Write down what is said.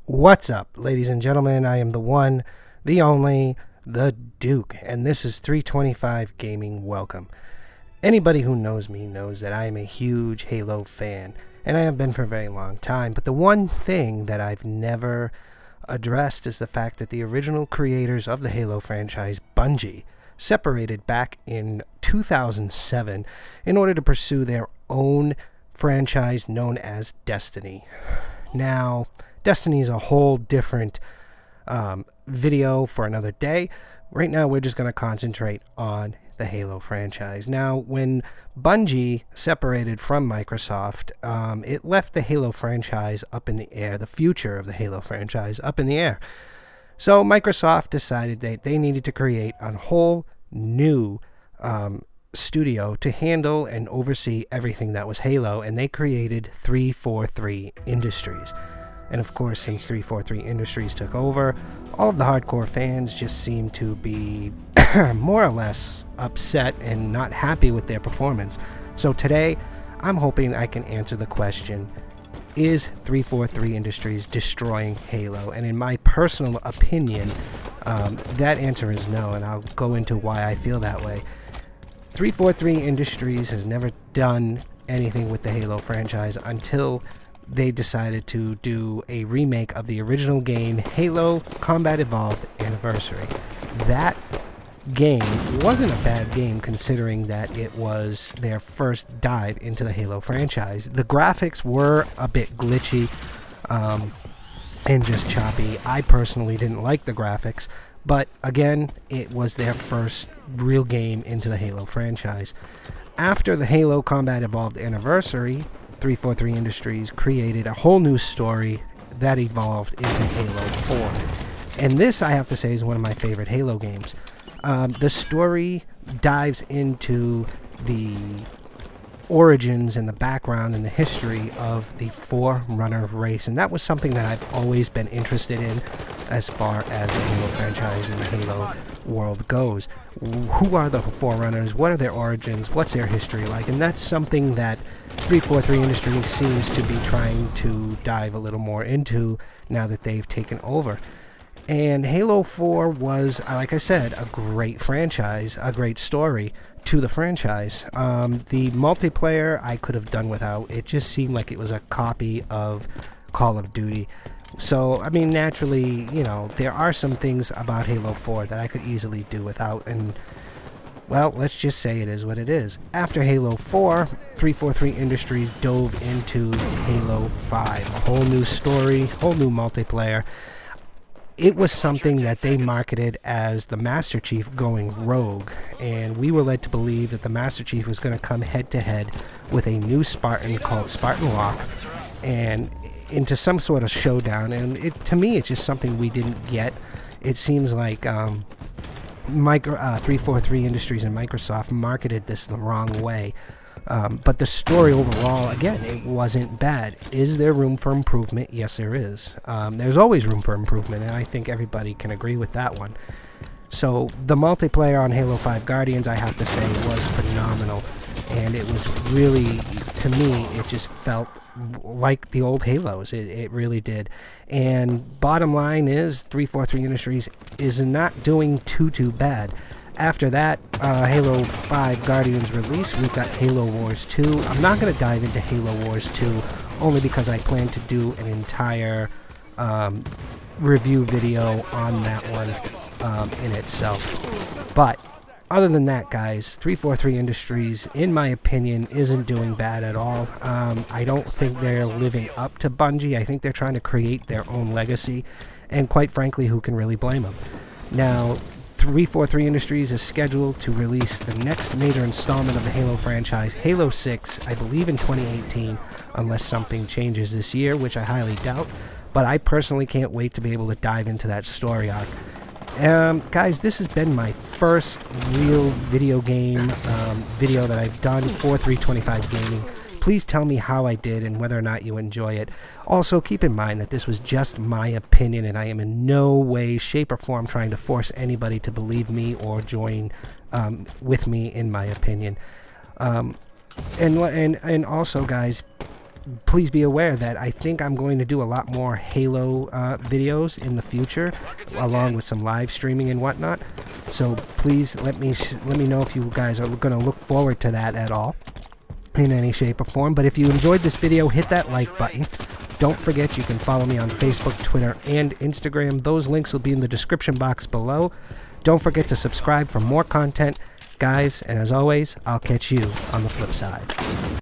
What's up, ladies and gentlemen? I am the one, the only, the Duke, and this is 325 Gaming. Welcome. Anybody who knows me knows that I am a huge Halo fan, and I have been for a very long time, but the one thing that I've never addressed is the fact that the original creators of the Halo franchise, Bungie, separated back in 2007 in order to pursue their own franchise known as Destiny. Now, Destiny is a whole different video for another day. Right now, we're just going to concentrate on the Halo franchise. Now, when Bungie separated from Microsoft, it left the Halo franchise up in the air, the future of the Halo franchise up in the air. So Microsoft decided that they needed to create a whole new studio to handle and oversee everything that was Halo, and they created 343 Industries. And of course, since 343 Industries took over, all of the hardcore fans just seem to be more or less upset and not happy with their performance. So today, I'm hoping I can answer the question, is 343 Industries destroying Halo? And in my personal opinion, that answer is no, and I'll go into why I feel that way. 343 Industries has never done anything with the Halo franchise until they decided to do a remake of the original game, Halo Combat Evolved Anniversary. That game wasn't a bad game considering that it was their first dive into the Halo franchise. The graphics were a bit glitchy and just choppy. I personally didn't like the graphics, but again, it was their first real game into the Halo franchise. After the Halo Combat Evolved Anniversary, 343 Industries created a whole new story that evolved into Halo 4. And this, I have to say, is one of my favorite Halo games. The story dives into the origins and the background and the history of the Forerunner race, and that was something that I've always been interested in as far as the Halo franchise and the Halo world goes. Who are the Forerunners? What are their origins? What's their history like? And that's something that 343 Industries seems to be trying to dive a little more into now that they've taken over. And Halo 4 was, like I said, a great franchise, a great story to the franchise. The multiplayer I could have done without. It just seemed like it was a copy of Call of Duty. So, I mean, naturally, you know, there are some things about Halo 4 that I could easily do without, and well, let's just say it is what it is. After Halo 4, 343 Industries dove into Halo 5. A whole new story, whole new multiplayer. It was something that they marketed as the Master Chief going rogue, and we were led to believe that the Master Chief was going to come head-to-head with a new Spartan called Spartan Locke, and into some sort of showdown. And to me, it's just something we didn't get. It seems like 343 Industries and Microsoft marketed this the wrong way. But the story overall, again, it wasn't bad. Is there room for improvement? Yes, there is. There's always room for improvement, and I think everybody can agree with that one. So the multiplayer on Halo 5 Guardians, I have to say, was phenomenal. And it was really, to me, it just felt like the old Halos. It really did. And bottom line is, 343 Industries is not doing too bad. After that, Halo 5 Guardians release, we've got Halo Wars 2. I'm not going to dive into Halo Wars 2, only because I plan to do an entire review video on that one in itself. But other than that, guys, 343 Industries, in my opinion, isn't doing bad at all. I don't think they're living up to Bungie. I think they're trying to create their own legacy, and quite frankly, who can really blame them? Now, 343 Industries is scheduled to release the next major installment of the Halo franchise, Halo 6, I believe in 2018, unless something changes this year, which I highly doubt. But I personally can't wait to be able to dive into that story arc. Guys, this has been my first real video game video that I've done for 325 Gaming. Please tell me how I did and whether or not you enjoy it. Also, keep in mind that this was just my opinion, and I am in no way, shape, or form trying to force anybody to believe me or join with me in my opinion. And also, guys, please be aware that I think I'm going to do a lot more Halo videos in the future, along with some live streaming and whatnot. So please let me know if you guys are going to look forward to that at all, in any shape or form. But if you enjoyed this video, hit that like button. Don't forget you can follow me on Facebook, Twitter, and Instagram. Those links will be in the description box below. Don't forget to subscribe for more content, guys, and as always, I'll catch you on the flip side.